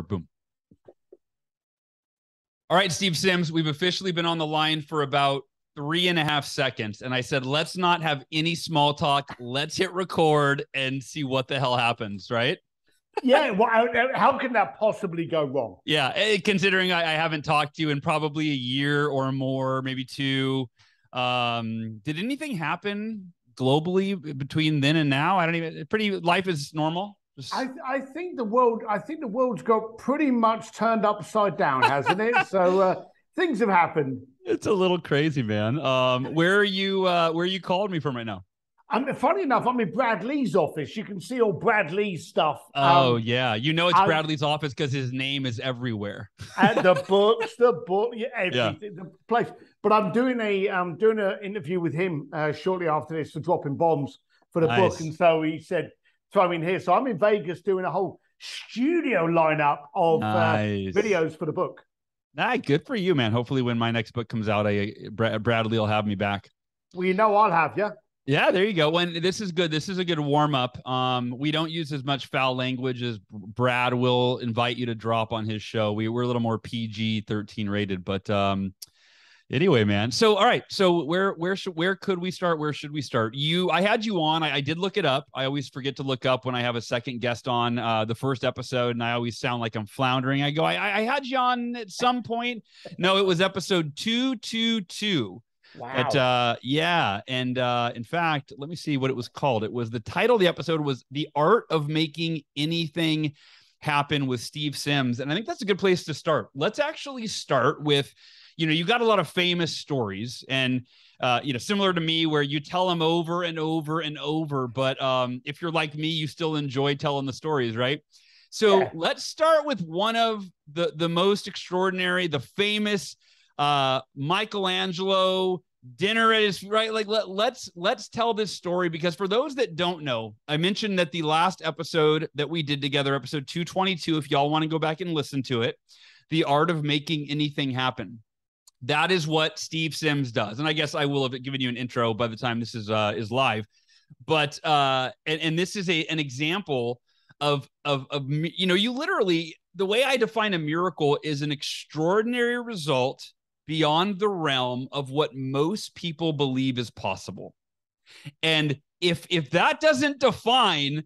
Boom. All right, Steve Sims, we've officially been on the line for about 3.5 seconds. And I said, let's not have any small talk. Let's hit record and see what the hell happens, right? Yeah, well, how can that possibly go wrong? Yeah, considering I haven't talked to you in probably a year or more, maybe two. Did anything happen globally between then and now? I don't even, life is normal. I think the world's got pretty much turned upside down, hasn't it? So things have happened. It's a little crazy, man. Where are you calling me from right now? Funny enough, I'm in Brad Lee's office. You can see all Brad Lee's stuff. Oh yeah, it's Bradley's office because his name is everywhere. At the book, yeah, everything, the place. But I'm doing an interview with him shortly after this for dropping bombs for the book, and so he said throw in here. So I'm in Vegas doing a whole studio lineup of videos for the book. Good for you, man. Hopefully, when my next book comes out, Bradley will have me back. Well, I'll have you. Yeah, there you go. When this is good. This is a good warm up. We don't use as much foul language as Brad will invite you to drop on his show. We're a little more PG-13 rated, but anyway, man. So all right. So where could we start? Where should we start? I had you on. I did look it up. I always forget to look up when I have a second guest on the first episode, and I always sound like I'm floundering. I go, I had you on at some point. No, it was episode 222. Wow. And in fact, let me see what it was called. It was the title of the episode was The Art of Making Anything Happen with Steve Sims. And I think that's a good place to start. Let's actually start with, you got a lot of famous stories and, similar to me where you tell them over and over and over. But if you're like me, you still enjoy telling the stories, right? So Let's start with one of the most extraordinary, the famous Michelangelo dinner at his right. Like let's tell this story, because for those that don't know, I mentioned that the last episode that we did together, episode 222, if y'all want to go back and listen to it, The Art of Making Anything Happen. That is what Steve Sims does. And I guess I will have given you an intro by the time this is live. But and this is an example of you literally, the way I define a miracle is an extraordinary result beyond the realm of what most people believe is possible. And if that doesn't define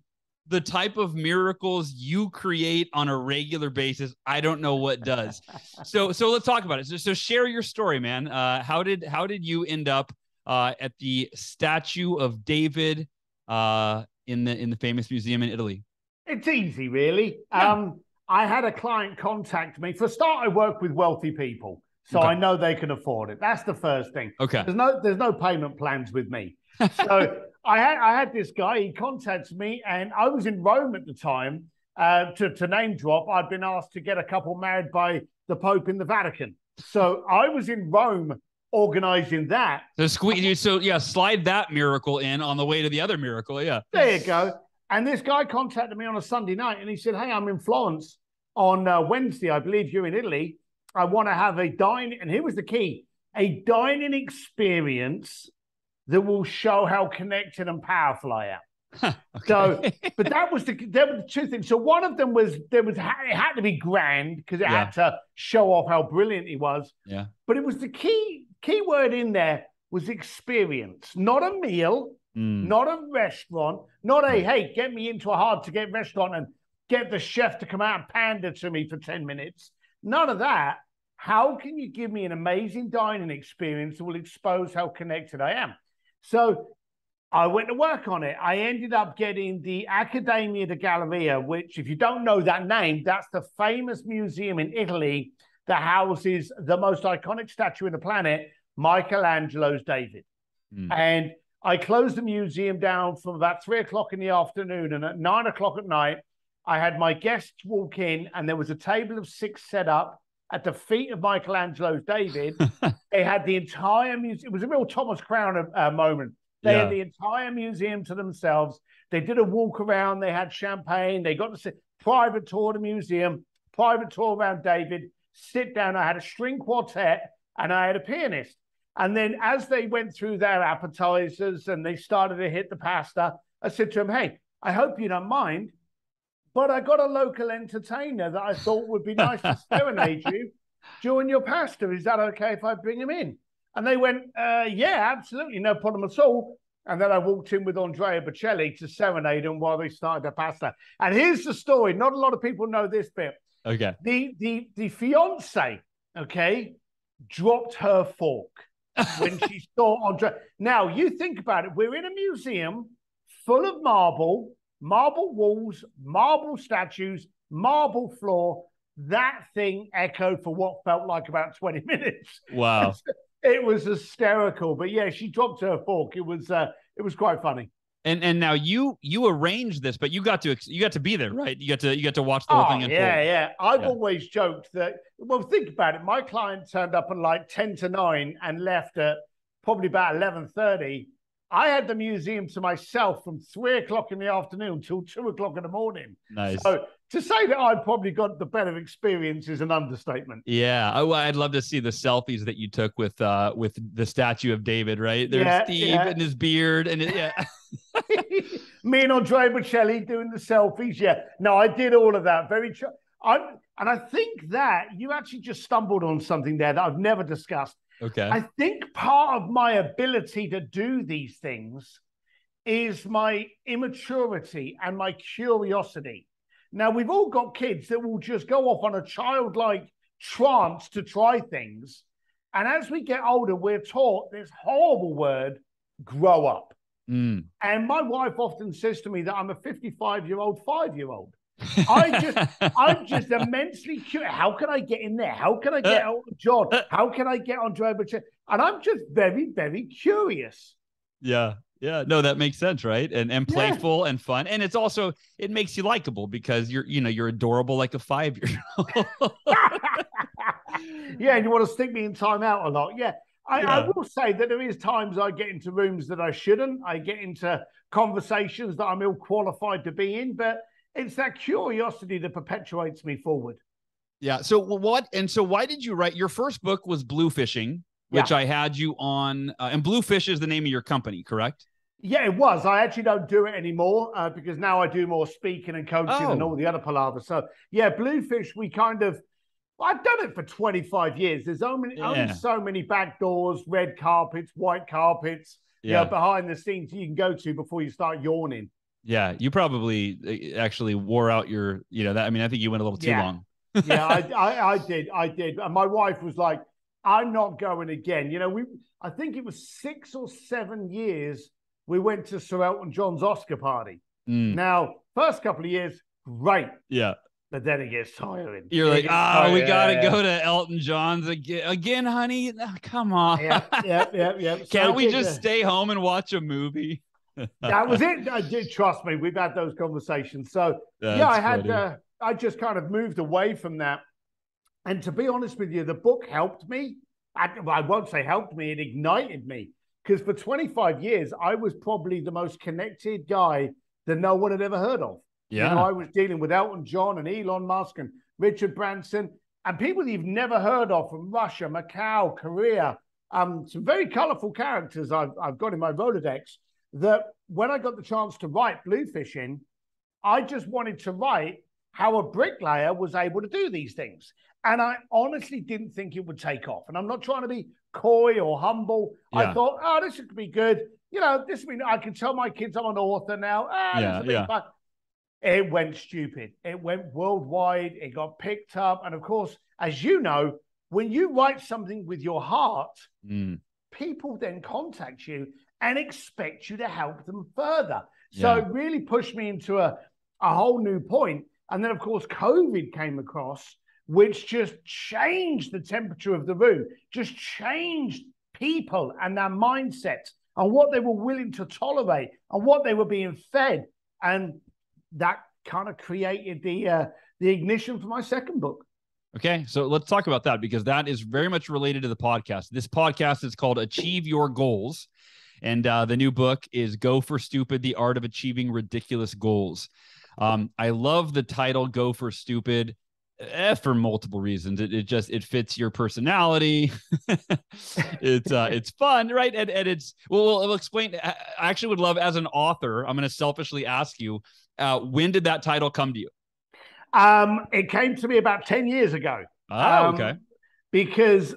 the type of miracles you create on a regular basis, I don't know what does. So let's talk about it. So share your story, man. How did you end up at the statue of David in the famous museum in Italy? It's easy, really. Yeah. I had a client contact me. For a start, I work with wealthy people, so I know they can afford it. That's the first thing. Okay. There's no payment plans with me. So I had this guy. He contacts me, and I was in Rome at the time. To name drop, I'd been asked to get a couple married by the Pope in the Vatican. So I was in Rome organizing that. Slide that miracle in on the way to the other miracle. Yeah. There you go. And this guy contacted me on a Sunday night, and he said, "Hey, I'm in Florence on Wednesday. I believe you're in Italy. I want to have a dining," and here was the key, a dining experience that will show how connected and powerful I am. Okay. So, but there were the two things. So one of them was it had to be grand because it had to show off how brilliant he was. Yeah. But it was the key word in there was experience, not a meal. Not a restaurant, not a, hey, get me into a hard-to-get restaurant and get the chef to come out and pander to me for 10 minutes. None of that. How can you give me an amazing dining experience that will expose how connected I am? So I went to work on it. I ended up getting the Accademia di Galleria, which, if you don't know that name, that's the famous museum in Italy that houses the most iconic statue in the planet, Michelangelo's David. And I closed the museum down from about 3:00 in the afternoon, and at 9:00 at night, I had my guests walk in, and there was a table of 6 set up at the feet of Michelangelo's David. They had the entire museum. It was a real Thomas Crown moment. They had the entire museum to themselves. They did a walk around. They had champagne. They got to see private tour of the museum, private tour around David, sit down. I had a string quartet, and I had a pianist. And then as they went through their appetizers and they started to hit the pasta, I said to them, "Hey, I hope you don't mind, but I got a local entertainer that I thought would be nice to serenade you during your pasta. Is that okay if I bring him in? And they went, yeah, absolutely, no problem at all. And then I walked in with Andrea Bocelli to serenade them while they started the pasta. And here's the story. Not a lot of people know this bit. Okay. The fiance, okay, dropped her fork when she saw Andrea. Now, you think about it. We're in a museum full of marble walls, marble statues, marble floor. That thing echoed for what felt like about 20 minutes. Wow. It was hysterical. But yeah, she dropped her fork. It was quite funny. And now you arranged this, but you got to be there, right? You got to watch the whole thing unfold. Yeah. I've always joked that. Well, think about it. My client turned up at like 10 to 9 and left at probably about 11:30. I had the museum to myself from 3 o'clock in the afternoon till 2 o'clock in the morning. Nice. So to say that I probably got the better experience is an understatement. Yeah, I'd love to see the selfies that you took with the statue of David. Right there's Steve and his beard, and me and Andrea Bocelli doing the selfies. Yeah, no, I did all of that. And I think that you actually just stumbled on something there that I've never discussed. Okay. I think part of my ability to do these things is my immaturity and my curiosity. Now, we've all got kids that will just go off on a childlike trance to try things. And as we get older, we're taught this horrible word, grow up. And my wife often says to me that I'm a 55-year-old 5-year-old. I'm just immensely curious. How can I get in there? How can I get out John? How can I get on Driver? And I'm just very, very curious. Yeah. No, that makes sense, right? And playful and fun. And it's also, it makes you likable because you're adorable like a 5-year-old. Yeah, and you want to stick me in timeout a lot. Yeah. I will say that there is times I get into rooms that I shouldn't. I get into conversations that I'm ill qualified to be in, but it's that curiosity that perpetuates me forward. Yeah. So why did you write your first book? Was Blue Fishing, which I had you on, and Bluefish is the name of your company, correct? Yeah, it was. I actually don't do it anymore because now I do more speaking and coaching and all the other palaver. So yeah, Bluefish, I've done it for 25 years. There's only so many back doors, red carpets, white carpets, behind the scenes you can go to before you start yawning. Yeah, you probably actually wore out your, I think you went a little too long. Yeah, I did. And my wife was like, I'm not going again. I think it was 6 or 7 years we went to Sir Elton John's Oscar party. Now, first couple of years, great. Yeah. But then it gets tiring. You're like, we got to go to Elton John's again, honey. Oh, come on. Yeah. Can't we just stay home and watch a movie? That was it. I did, trust me. We've had those conversations. So I just kind of moved away from that. And to be honest with you, the book helped me. I won't say helped me. It ignited me. Because for 25 years, I was probably the most connected guy that no one had ever heard of. Yeah. I was dealing with Elton John and Elon Musk and Richard Branson and people that you've never heard of from Russia, Macau, Korea. Some very colorful characters I've got in my Rolodex that when I got the chance to write Bluefish in, I just wanted to write how a bricklayer was able to do these things. And I honestly didn't think it would take off. And I'm not trying to be coy or humble. Yeah. I thought, this could be good. I can tell my kids I'm an author now. This will be fun. It went stupid. It went worldwide. It got picked up. And of course, as you know, when you write something with your heart, people then contact you and expect you to help them further. So it really pushed me into a whole new point. And then, of course, COVID came across, which just changed the temperature of the room, just changed people and their mindset and what they were willing to tolerate and what they were being fed. And that kind of created the ignition for my second book. Okay, so let's talk about that because that is very much related to the podcast. This podcast is called Achieve Your Goals. And the new book is Go for Stupid, The Art of Achieving Ridiculous Goals. I love the title, Go for Stupid, for multiple reasons. It fits your personality. It's fun, right? And it's, we'll explain. I actually would love, as an author, I'm going to selfishly ask you, when did that title come to you? It came to me about 10 years ago. Oh, okay. Because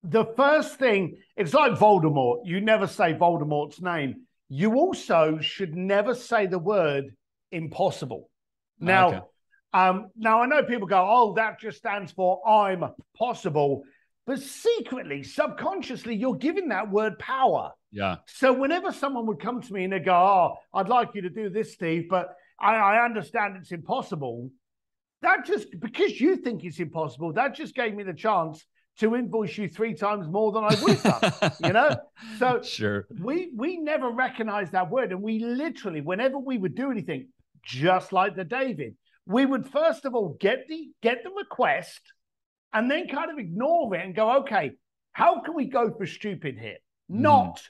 the first thing, it's like Voldemort. You never say Voldemort's name. You also should never say the word impossible. Now, Okay. now I know people go, oh, that just stands for I'm possible. But secretly, subconsciously, you're giving that word power. Yeah. So whenever someone would come to me and they go, oh, I'd like you to do this, Steve, but I understand it's impossible. That just, because you think it's impossible, that just gave me the chance to invoice you 3 times more than I would have done, you know? So Sure. we never recognized that word. And we literally, whenever we would do anything, just like the David, we would first of all get the request and then kind of ignore it and go, okay, how can we go for stupid here? Not,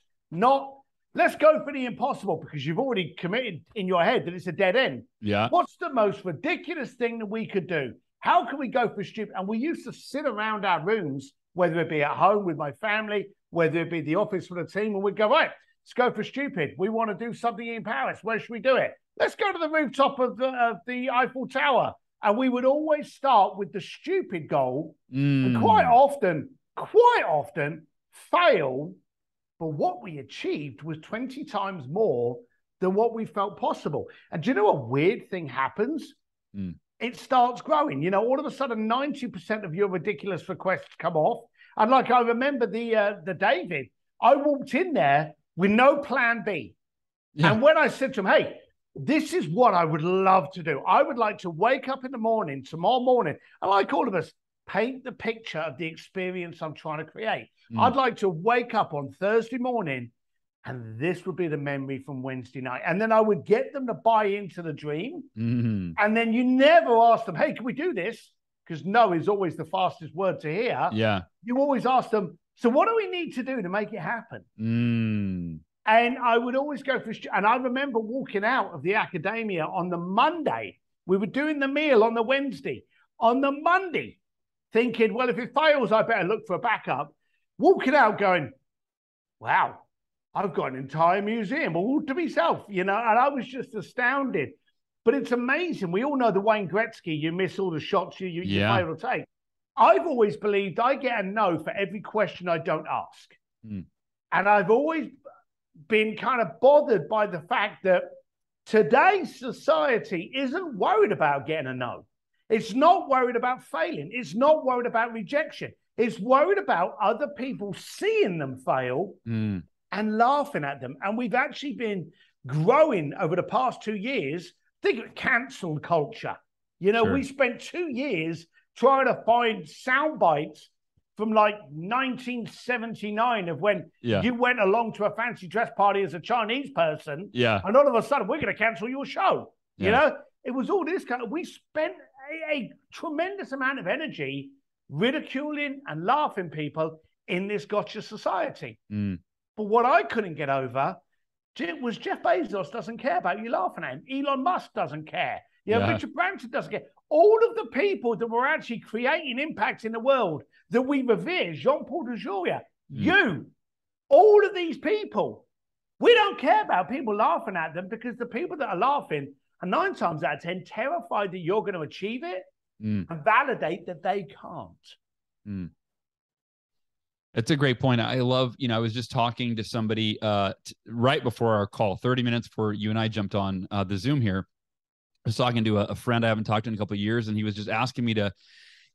let's go for the impossible, because you've already committed in your head that it's a dead end. Yeah. What's the most ridiculous thing that we could do? How can we go for stupid? And we used to sit around our rooms, whether it be at home with my family, whether it be the office for the team, and we'd go, right, let's go for stupid. We want to do something in Paris. Where should we do it? Let's go to the rooftop of the Eiffel Tower. And we would always start with the stupid goal, and quite often fail. But what we achieved was 20 times more than what we felt possible. And do you know a weird thing happens? It starts growing. You know, all of a sudden, 90% of your ridiculous requests come off. And like I remember the David, I walked in there with no plan B. Yeah. And when I said to him, hey, this is what I would love to do. I would like to wake up in the morning, tomorrow morning, and like all of us, paint the picture of the experience I'm trying to create. I'd like to wake up on Thursday morning, and this would be the memory from Wednesday night. And then I would get them to buy into the dream. And then you never ask them, hey, can we do this? Because no is always the fastest word to hear. Yeah. You always ask them, so what do we need to do to make it happen? And I would always go for, and I remember walking out of the academia on the Monday. We were doing the meal on the Wednesday. On the Monday, thinking, well, if it fails, I better look for a backup. Walking out going, wow, I've got an entire museum all to myself, you know, and I was just astounded. But it's amazing. We all know the Wayne Gretzky, you miss all the shots you fail to take. I've always believed I get a no for every question I don't ask. And I've always been kind of bothered by the fact that today's society isn't worried about getting a no. It's not worried about failing. It's not worried about rejection. It's worried about other people seeing them fail and laughing at them. And we've actually been growing over the past 2 years. Think of cancel culture. You know, we spent 2 years trying to find sound bites from like 1979 of when you went along to a fancy dress party as a Chinese person. Yeah. And all of a sudden, we're going to cancel your show. Yeah. You know, it was all this kind of, we spent a tremendous amount of energy ridiculing and laughing people in this gotcha society. But what I couldn't get over was Jeff Bezos doesn't care about you laughing at him. Elon Musk doesn't care. You know, Richard Branson doesn't care. All of the people that were actually creating impact in the world that we revere, Jean-Paul Dujouriez, you, all of these people, we don't care about people laughing at them, because the people that are laughing are 9 times out of 10 terrified that you're going to achieve it and validate that they can't. That's a great point. I love, you know, I was just talking to somebody right before our call, 30 minutes before you and I jumped on the Zoom here. I was talking to a friend I haven't talked to in a couple of years, and he was just asking me to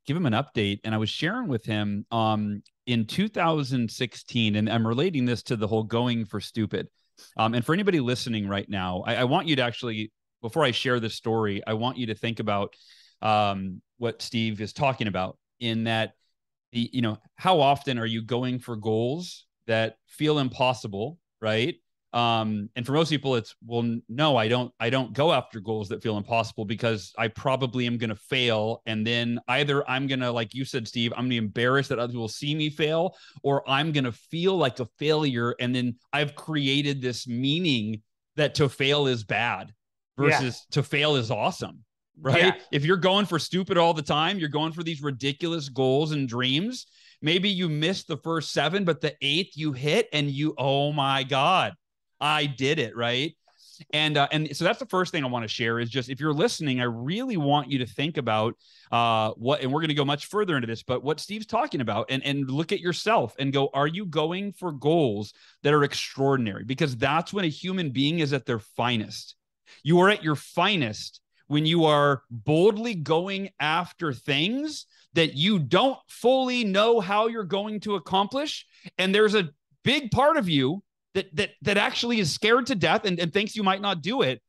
give him an update. And I was sharing with him in 2016, and I'm relating this to the whole going for stupid. And for anybody listening right now, I want you to actually, before I share this story, I want you to think about what Steve is talking about, in that, you know, how often are you going for goals that feel impossible, right? And for most people, it's, well, no, I don't go after goals that feel impossible, because I probably am going to fail. And then either I'm going to, like you said, Steve, I'm going to be embarrassed that others will see me fail, or I'm going to feel like a failure. And then I've created this meaning that to fail is bad versus to fail is awesome. Right. Yeah. If you're going for stupid all the time, you're going for these ridiculous goals and dreams. Maybe you missed the first 7, but the 8th you hit and you, oh my God, I did it. Right. And so that's the first thing I want to share is just, if you're listening, I really want you to think about what, and we're going to go much further into this, but what Steve's talking about, and look at yourself and go, are you going for goals that are extraordinary? Because that's when a human being is at their finest. You are at your finest when you are boldly going after things that you don't fully know how you're going to accomplish. And there's a big part of you that actually is scared to death and thinks you might not do it,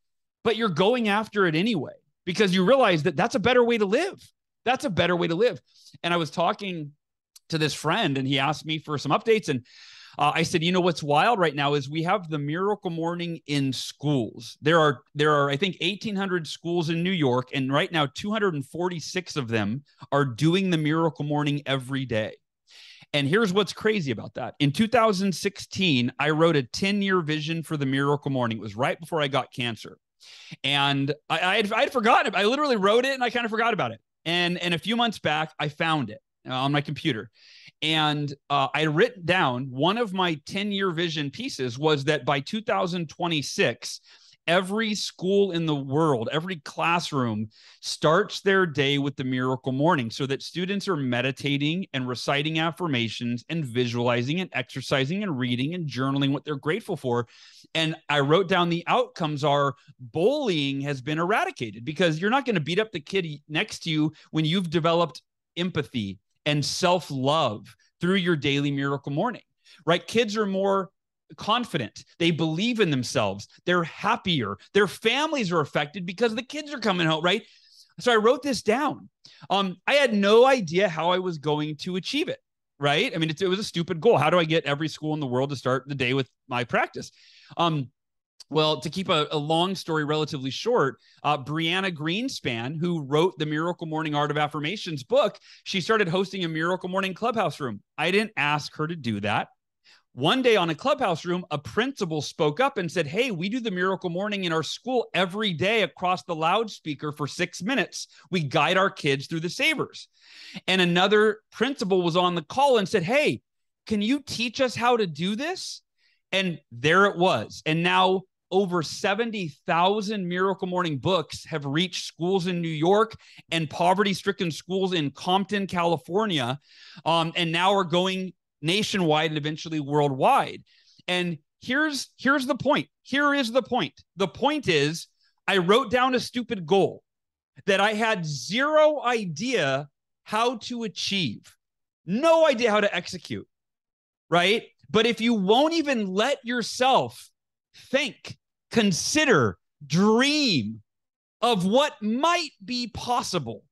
but you're going after it anyway, because you realize that that's a better way to live. That's a better way to live. And I was talking to this friend and he asked me for some updates. And I said, you know, what's wild right now is we have the Miracle Morning in schools. There are, I think, 1,800 schools in New York. And right now, 246 of them are doing the Miracle Morning every day. And here's what's crazy about that. In 2016, I wrote a 10-year vision for the Miracle Morning. It was right before I got cancer. And I had forgotten it. I literally wrote it and I kind of forgot about it. And a few months back, I found it on my computer. And I had written down one of my 10-year vision pieces was that by 2026, every school in the world, every classroom starts their day with the Miracle Morning so that students are meditating and reciting affirmations and visualizing and exercising and reading and journaling what they're grateful for. And I wrote down the outcomes are bullying has been eradicated, because you're not going to beat up the kid next to you when you've developed empathy and self-love through your daily Miracle Morning, right? Kids are more confident. They believe in themselves. They're happier. Their families are affected because the kids are coming home, right? So I wrote this down. I had no idea how I was going to achieve it, right? I mean, it was a stupid goal. How do I get every school in the world to start the day with my practice? Well, to keep a long story relatively short, Brianna Greenspan, who wrote the Miracle Morning Art of Affirmations book, she started hosting a Miracle Morning Clubhouse room. I didn't ask her to do that. One day on a Clubhouse room, a principal spoke up and said, hey, we do the Miracle Morning in our school every day across the loudspeaker for 6 minutes. We guide our kids through the savers. And another principal was on the call and said, hey, can you teach us how to do this? And there it was. And now over 70,000 Miracle Morning books have reached schools in New York and poverty-stricken schools in Compton, California, and now are going nationwide and eventually worldwide. And here's the point. Here is the point. The point is, I wrote down a stupid goal that I had zero idea how to achieve, no idea how to execute, right? But if you won't even let yourself think, consider, dream of what might be possible,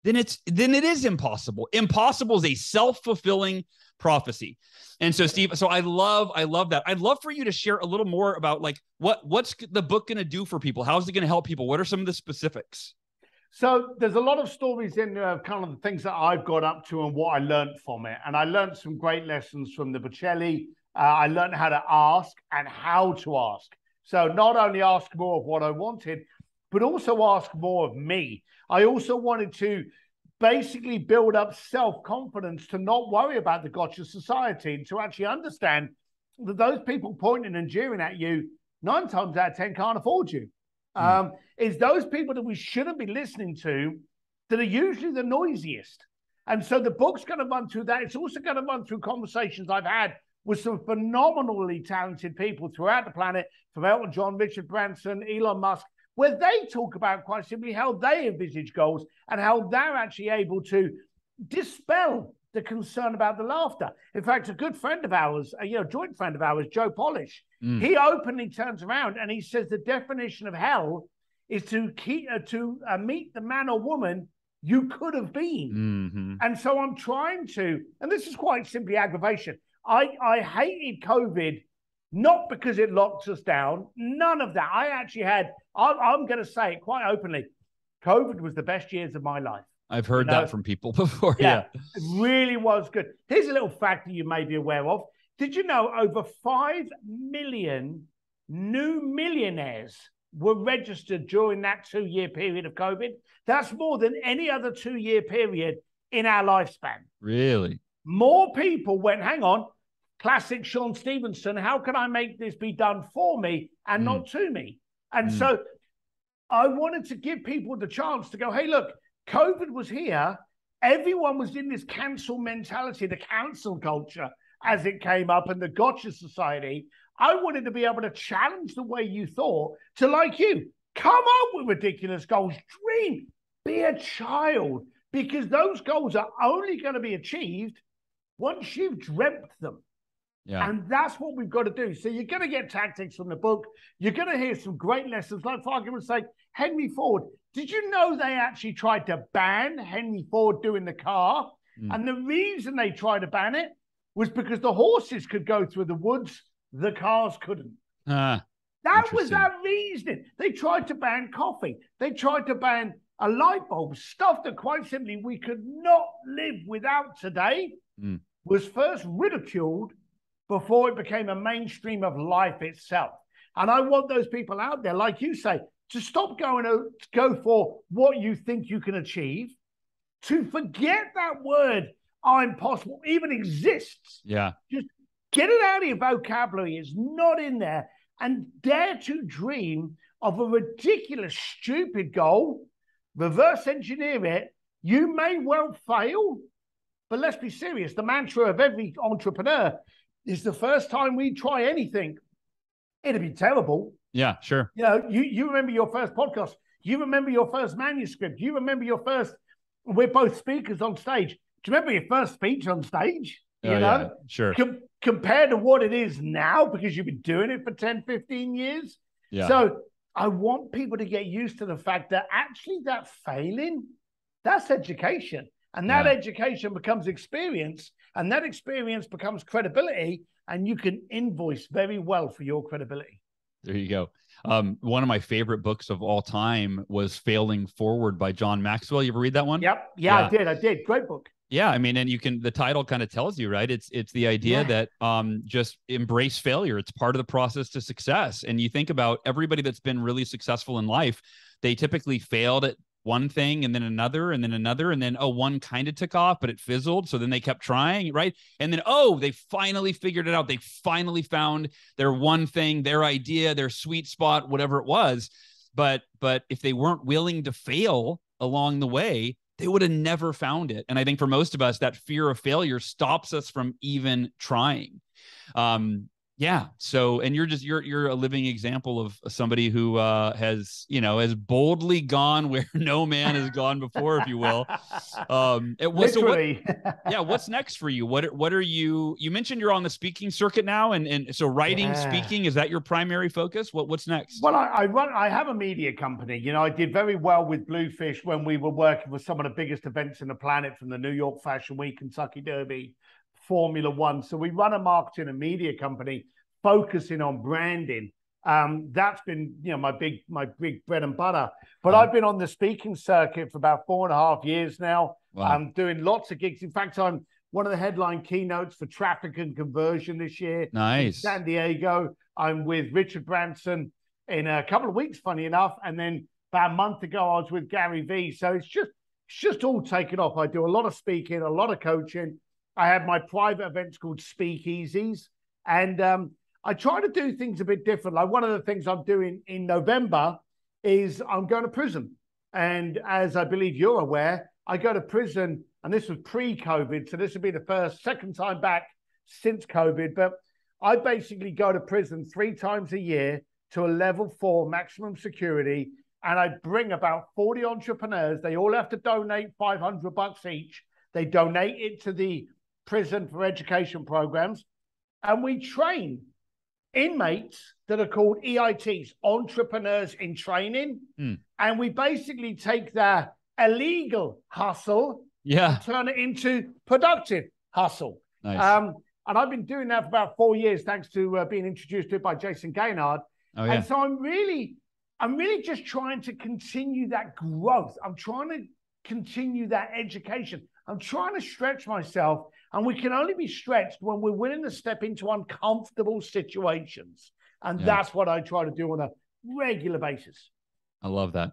then it is impossible. Impossible is a self-fulfilling prophecy. And so, Steve, so I love that. I'd love for you to share a little more about like what's the book going to do for people? How's it going to help people? What are some of the specifics? So there's a lot of stories in kind of the things that I've got up to and what I learned from it. And I learned some great lessons from the Bocelli. I learned how to ask and how to ask. So not only ask more of what I wanted, but also ask more of me. I also wanted to basically build up self-confidence to not worry about the gotcha society and to actually understand that those people pointing and jeering at you 9 times out of 10 can't afford you. It's those people that we shouldn't be listening to that are usually the noisiest. And so the book's going to run through that. It's also going to run through conversations I've had with some phenomenally talented people throughout the planet, from Elton John, Richard Branson, Elon Musk, where they talk about quite simply how they envisage goals and how they're actually able to dispel the concern about the laughter. In fact, a good friend of ours, a joint friend of ours, Joe Polish, he openly turns around and he says the definition of hell is to meet the man or woman you could have been. And so I'm trying to, and this is quite simply aggravation. I hated COVID, not because it locked us down, none of that. I actually had, I'm going to say it quite openly, COVID was the best years of my life. I've heard that from people before. Yeah, it really was good. Here's a little fact that you may be aware of. Did you know over 5 million new millionaires were registered during that 2-year period of COVID? That's more than any other 2-year period in our lifespan. Really? More people went, hang on, classic Sean Stevenson, how can I make this be done for me and not to me? And so I wanted to give people the chance to go, hey, look, COVID was here. Everyone was in this cancel mentality, the cancel culture as it came up, and the gotcha society. I wanted to be able to challenge the way you thought to, like you, come up with ridiculous goals, dream, be a child, because those goals are only going to be achieved once you've dreamt them. Yeah. And that's what we've got to do. So you're going to get tactics from the book. You're going to hear some great lessons. Like, for argument's sake, Henry Ford. Did you know they actually tried to ban Henry Ford doing the car? And the reason they tried to ban it was because the horses could go through the woods, the cars couldn't. That was that reasoning. They tried to ban coffee. They tried to ban a light bulb, stuff that quite simply we could not live without today, was first ridiculed before it became a mainstream of life itself. And I want those people out there, like you say, to stop going to go for what you think you can achieve, to forget that word, impossible, even exists. Yeah. Just get it out of your vocabulary. It's not in there. And dare to dream of a ridiculous, stupid goal, reverse engineer it. You may well fail, but let's be serious. The mantra of every entrepreneur is the first time we try anything, it'll be terrible. Yeah, sure. You know, you remember your first podcast. You remember your first manuscript. You remember your first, we're both speakers on stage. Do you remember your first speech on stage? You know, yeah, sure. Compared to what it is now, because you've been doing it for 10, 15 years. Yeah. So I want people to get used to the fact that actually that failing, that's education. And that education becomes experience, and that experience becomes credibility, and you can invoice very well for your credibility. There you go. One of my favorite books of all time was Failing Forward by John Maxwell. You ever read that one? Yep. Yeah, I did. Great book. Yeah. I mean, and the title kind of tells you, right? It's the idea that just embrace failure. It's part of the process to success. And you think about everybody that's been really successful in life, they typically failed at one thing and then another and then another. And then, one kind of took off, but it fizzled. So then they kept trying, right? And then, they finally figured it out. They finally found their one thing, their idea, their sweet spot, whatever it was. But if they weren't willing to fail along the way, they would have never found it. And I think for most of us, that fear of failure stops us from even trying. Yeah. So, and you're a living example of somebody who has boldly gone where no man has gone before, if you will. Literally. What's next for you? What are you mentioned you're on the speaking circuit now. And so writing, speaking, is that your primary focus? What's next? Well, I have a media company. You know, I did very well with Bluefish when we were working with some of the biggest events in the planet, from the New York Fashion Week, Kentucky Derby, Formula One. So we run a marketing and media company focusing on branding. That's been, my big bread and butter. But I've been on the speaking circuit for about 4.5 years now. Wow. I'm doing lots of gigs. In fact, I'm one of the headline keynotes for Traffic and Conversion this year. Nice. In San Diego. I'm with Richard Branson in a couple of weeks, funny enough. And then about a month ago, I was with Gary Vee. So it's just all taken off. I do a lot of speaking, a lot of coaching. I have my private events called Speakeasies. And I try to do things a bit different. Like, one of the things I'm doing in November is I'm going to prison. And as I believe you're aware, I go to prison, and this was pre-COVID. So this would be the second time back since COVID. But I basically go to prison 3 times a year to a level 4 maximum security. And I bring about 40 entrepreneurs. They all have to donate $500 each. They donate it to the prison for education programs. And we train inmates that are called EITs, entrepreneurs in training. And we basically take their illegal hustle and turn it into productive hustle. Nice. And I've been doing that for about 4 years, thanks to being introduced to it by Jason Gaynard. And so I'm really just trying to continue that growth. I'm trying to continue that education. I'm trying to stretch myself. And we can only be stretched when we're willing to step into uncomfortable situations. And that's what I try to do on a regular basis. I love that.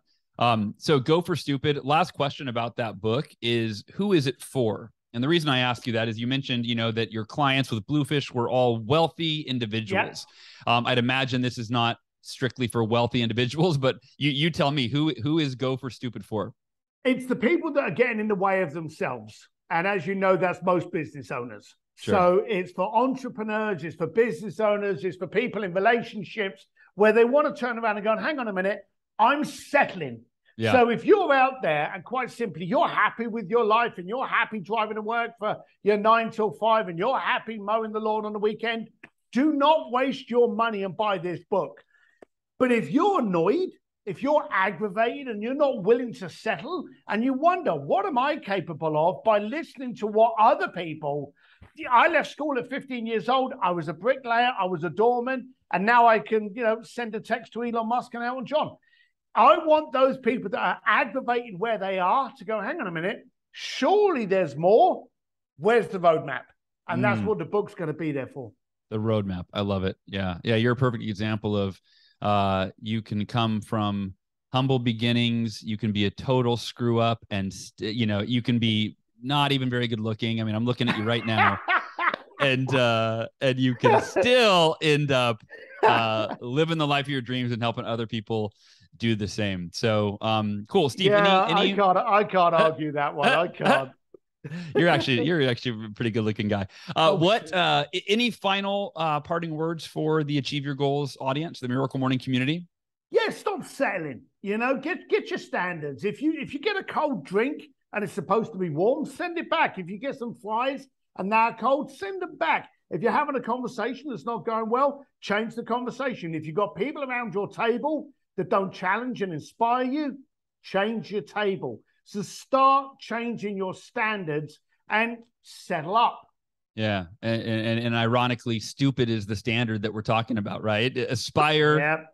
So Go for Stupid. Last question about that book is, who is it for? And the reason I ask you that is you mentioned, that your clients with Bluefish were all wealthy individuals. I'd imagine this is not strictly for wealthy individuals, but you tell me, who is Go for Stupid for? It's the people that are getting in the way of themselves. And as you know, that's most business owners. Sure. So it's for entrepreneurs, it's for business owners, it's for people in relationships where they want to turn around and go, hang on a minute, I'm settling. Yeah. So if you're out there and quite simply, you're happy with your life and you're happy driving to work for your 9 till 5 and you're happy mowing the lawn on the weekend, do not waste your money and buy this book. But if you're annoyed, if you're aggravated and you're not willing to settle and you wonder, what am I capable of by listening to what other people... I left school at 15 years old. I was a bricklayer. I was a doorman. And now I can, send a text to Elon Musk and Elton John. I want those people that are aggravated where they are to go, hang on a minute, surely there's more. Where's the roadmap? And that's what the book's going to be there for. The roadmap. I love it. Yeah. Yeah. You're a perfect example of you can come from humble beginnings. You can be a total screw up and, you can be not even very good looking. I mean, I'm looking at you right now and you can still end up living the life of your dreams and helping other people do the same. So cool. Steve, yeah, I can't argue that one. I can't. You're actually a pretty good looking guy. Any final parting words for the Achieve Your Goals audience, the Miracle Morning community? Yeah, stop settling. Get your standards. If you get a cold drink and it's supposed to be warm, send it back. If you get some fries and they're cold, send them back. If you're having a conversation that's not going well, change the conversation. If you've got people around your table that don't challenge and inspire you, change your table. So start changing your standards and settle up. Yeah. And ironically, stupid is the standard that we're talking about, right? Aspire,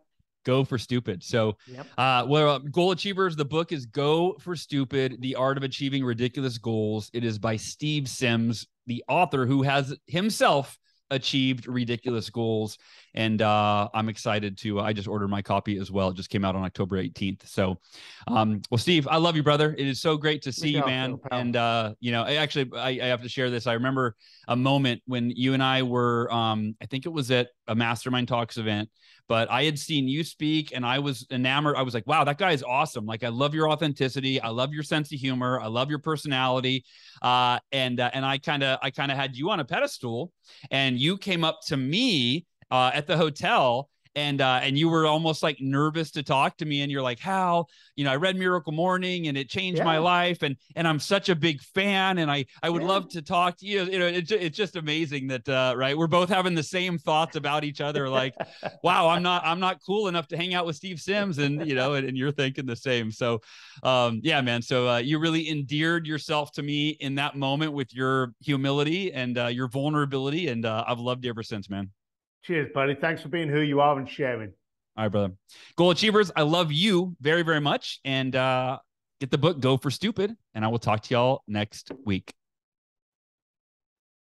Go for Stupid. So, Goal Achievers, the book is Go for Stupid, The Art of Achieving Ridiculous Goals. It is by Steve Sims, the author who has himself achieved ridiculous goals. And I'm excited to, I just ordered my copy as well. It just came out on October 18th. So, well, Steve, I love you, brother. It is so great to see you, man. And, I have to share this. I remember a moment when you and I were, I think it was at a Mastermind Talks event, but I had seen you speak and I was enamored. I was like, wow, that guy is awesome. Like, I love your authenticity. I love your sense of humor. I love your personality. And I kind of had you on a pedestal, and you came up to me at the hotel, and you were almost like nervous to talk to me, and you're like, Hal, I read Miracle Morning and it changed my life, and I'm such a big fan, and I would love to talk to you. It's just amazing that right, we're both having the same thoughts about each other, like, wow, I'm not cool enough to hang out with Steve Sims, and and you're thinking the same. So yeah, man, so you really endeared yourself to me in that moment with your humility and your vulnerability, and I've loved you ever since, man. Cheers, buddy. Thanks for being who you are and sharing. All right, brother. Goal Achievers, I love you very, very much. And get the book, Go for Stupid. And I will talk to y'all next week.